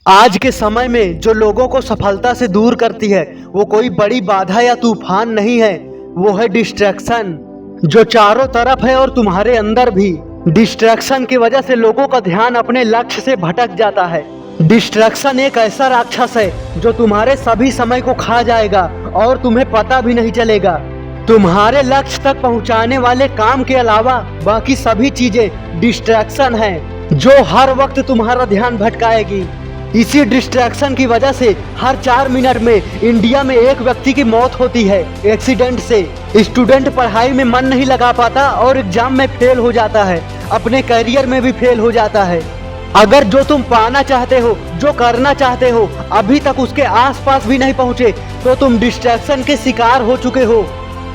आज के समय में जो लोगों को सफलता से दूर करती है वो कोई बड़ी बाधा या तूफान नहीं है, वो है डिस्ट्रैक्शन, जो चारों तरफ है और तुम्हारे अंदर भी। डिस्ट्रैक्शन की वजह से लोगों का ध्यान अपने लक्ष्य से भटक जाता है। डिस्ट्रैक्शन एक ऐसा राक्षस है जो तुम्हारे सभी समय को खा जाएगा और तुम्हें पता भी नहीं चलेगा। तुम्हारे लक्ष्य तक पहुंचाने वाले काम के अलावा बाकी सभी चीजें डिस्ट्रैक्शन हैं जो हर वक्त तुम्हारा ध्यान भटकाएगी। इसी डिस्ट्रैक्शन की वजह से हर 4 मिनट में इंडिया में एक व्यक्ति की मौत होती है एक्सीडेंट से। स्टूडेंट पढ़ाई में मन नहीं लगा पाता और एग्जाम में फेल हो जाता है, अपने करियर में भी फेल हो जाता है। अगर जो तुम पाना चाहते हो, जो करना चाहते हो, अभी तक उसके आसपास भी नहीं पहुंचे तो तुम डिस्ट्रैक्शन के शिकार हो चुके हो,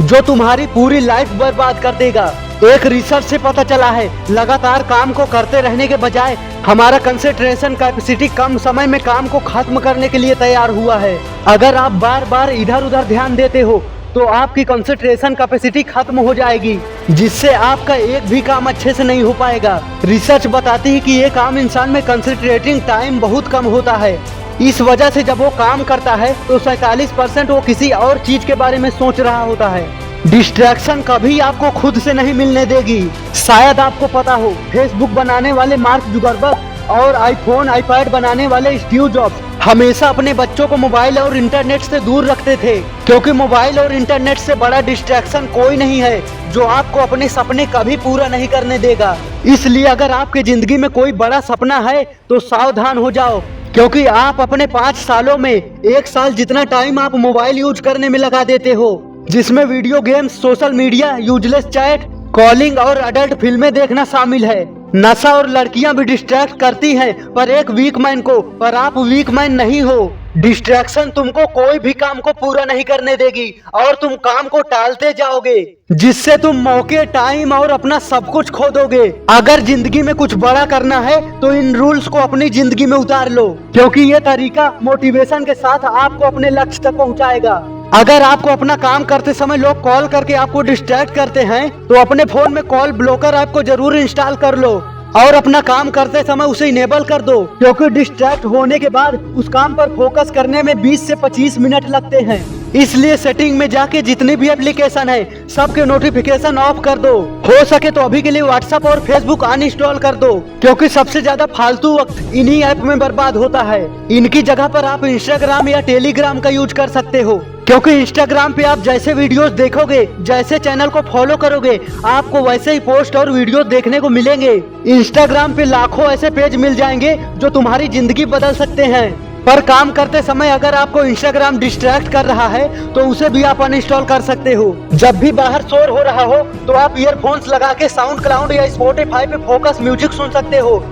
जो तुम्हारी पूरी लाइफ बर्बाद कर देगा। एक रिसर्च से पता चला है लगातार काम को करते रहने के बजाय हमारा कंसंट्रेशन कैपेसिटी कम समय में काम को खत्म करने के लिए तैयार हुआ है। अगर आप बार बार इधर उधर ध्यान देते हो तो आपकी कंसंट्रेशन कैपेसिटी खत्म हो जाएगी, जिससे आपका एक भी काम अच्छे से नहीं हो पाएगा। रिसर्च बताती है कि एक आम इंसान में कंसंट्रेटिंग टाइम बहुत कम होता है। इस वजह से जब वो काम करता है तो 47% वो किसी और चीज के बारे में सोच रहा होता है। डिस्ट्रैक्शन कभी आपको खुद से नहीं मिलने देगी। शायद आपको पता हो, फेसबुक बनाने वाले मार्क जुकरबर्ग और आईफोन आईपैड बनाने वाले स्टीव जॉब्स हमेशा अपने बच्चों को मोबाइल और इंटरनेट से दूर रखते थे, क्योंकि मोबाइल और इंटरनेट से बड़ा डिस्ट्रैक्शन कोई नहीं है जो आपको अपने सपने कभी पूरा नहीं करने देगा। इसलिए अगर आपकी जिंदगी में कोई बड़ा सपना है तो सावधान हो जाओ, क्योंकि आप अपने 5 सालों में 1 साल जितना टाइम आप मोबाइल यूज करने में लगा देते हो, जिसमें video games, social media, useless chat, calling और अडल्ट फिल्में देखना शामिल है। नशा और लड़कियां भी डिस्ट्रैक्ट करती हैं, पर एक वीक मैन को, पर आप वीक मैन नहीं हो। डिस्ट्रैक्शन तुमको कोई भी काम को पूरा नहीं करने देगी और तुम काम को टालते जाओगे, जिससे तुम मौके, टाइम और अपना सब कुछ खो दोगे। अगर जिंदगी में कुछ बड़ा करना है तो इन रूल्स को अपनी जिंदगी में उतार लो, क्योंकि ये तरीका मोटिवेशन के साथ आपको अपने लक्ष्य तक पहुंचाएगा। अगर आपको अपना काम करते समय लोग कॉल करके आपको डिस्ट्रैक्ट करते हैं तो अपने फोन में कॉल ब्लॉकर ऐप को जरूर इंस्टॉल कर लो और अपना काम करते समय उसे इनेबल कर दो, क्योंकि डिस्ट्रैक्ट होने के बाद उस काम पर फोकस करने में 20 से 25 मिनट लगते हैं। इसलिए सेटिंग में जाके जितनी भी एप्लीकेशन है सबके नोटिफिकेशन ऑफ कर दो। हो सके तो अभी के लिए व्हाट्सएप और फेसबुक अनइंस्टॉल कर दो, क्योंकि सबसे ज्यादा फालतू वक्त इन्हीं ऐप में बर्बाद होता है। इनकी जगह पर आप इंस्टाग्राम या टेलीग्राम का यूज कर सकते हो, क्योंकि इंस्टाग्राम पे आप जैसे वीडियोस देखोगे, जैसे चैनल को फॉलो करोगे, आपको वैसे ही पोस्ट और वीडियोस देखने को मिलेंगे। इंस्टाग्राम पे लाखों ऐसे पेज मिल जाएंगे जो तुम्हारी जिंदगी बदल सकते हैं, पर काम करते समय अगर आपको इंस्टाग्राम डिस्ट्रैक्ट कर रहा है तो उसे भी आप अनइंस्टॉल कर सकते हो। जब भी बाहर शोर हो रहा हो तो आप ईयरफोन्स लगा के साउंड क्लाउड या स्पॉटिफाई पे फोकस म्यूजिक सुन सकते हो,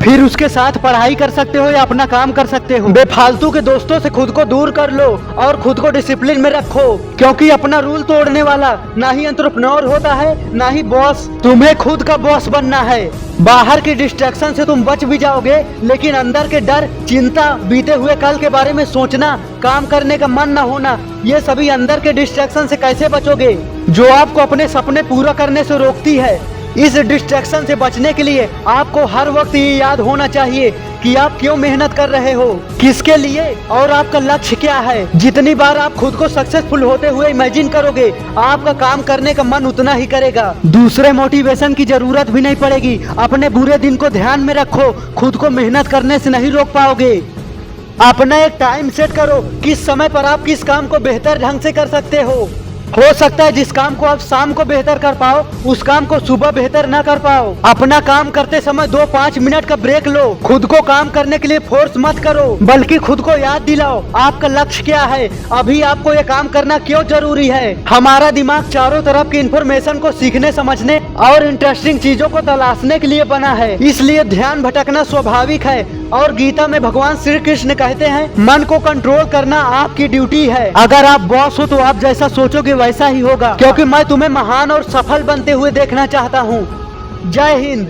फिर उसके साथ पढ़ाई कर सकते हो या अपना काम कर सकते हो। बेफालतू के दोस्तों से खुद को दूर कर लो और खुद को डिसिप्लिन में रखो, क्योंकि अपना रूल तोड़ने वाला ना ही एंटरप्रेन्योर होता है ना ही बॉस। तुम्हें खुद का बॉस बनना है। बाहर की डिस्ट्रैक्शन से तुम बच भी जाओगे, लेकिन अंदर के डर, चिंता, बीते हुए कल के बारे में सोचना, काम करने का मन न होना, ये सभी अंदर के डिस्ट्रैक्शन से कैसे बचोगे, जो आपको अपने सपने पूरा करने से रोकती है। इस डिस्ट्रैक्शन से बचने के लिए आपको हर वक्त ये याद होना चाहिए कि आप क्यों मेहनत कर रहे हो, किसके लिए और आपका लक्ष्य क्या है। जितनी बार आप खुद को सक्सेसफुल होते हुए इमेजिन करोगे, आपका काम करने का मन उतना ही करेगा। दूसरे मोटिवेशन की जरूरत भी नहीं पड़ेगी। अपने बुरे दिन को ध्यान में रखो, खुद को मेहनत करने से नहीं रोक पाओगे। अपना एक टाइम सेट करो, किस समय पर आप किस काम को बेहतर ढंग से कर सकते हो सकता है जिस काम को आप शाम को बेहतर कर पाओ उस काम को सुबह बेहतर ना कर पाओ। अपना काम करते समय 2-5 मिनट का ब्रेक लो। खुद को काम करने के लिए फोर्स मत करो, बल्कि खुद को याद दिलाओ आपका लक्ष्य क्या है, अभी आपको ये काम करना क्यों जरूरी है। हमारा दिमाग चारों तरफ की इंफॉर्मेशन को सीखने, समझने और इंटरेस्टिंग चीजों को तलाशने के लिए बना है, इसलिए ध्यान भटकना स्वाभाविक है। और गीता में भगवान श्री कृष्ण कहते हैं, मन को कंट्रोल करना आपकी ड्यूटी है। अगर आप बॉस हो तो आप जैसा सोचोगे वैसा ही होगा, क्योंकि मैं तुम्हें महान और सफल बनते हुए देखना चाहता हूँ। जय हिंद।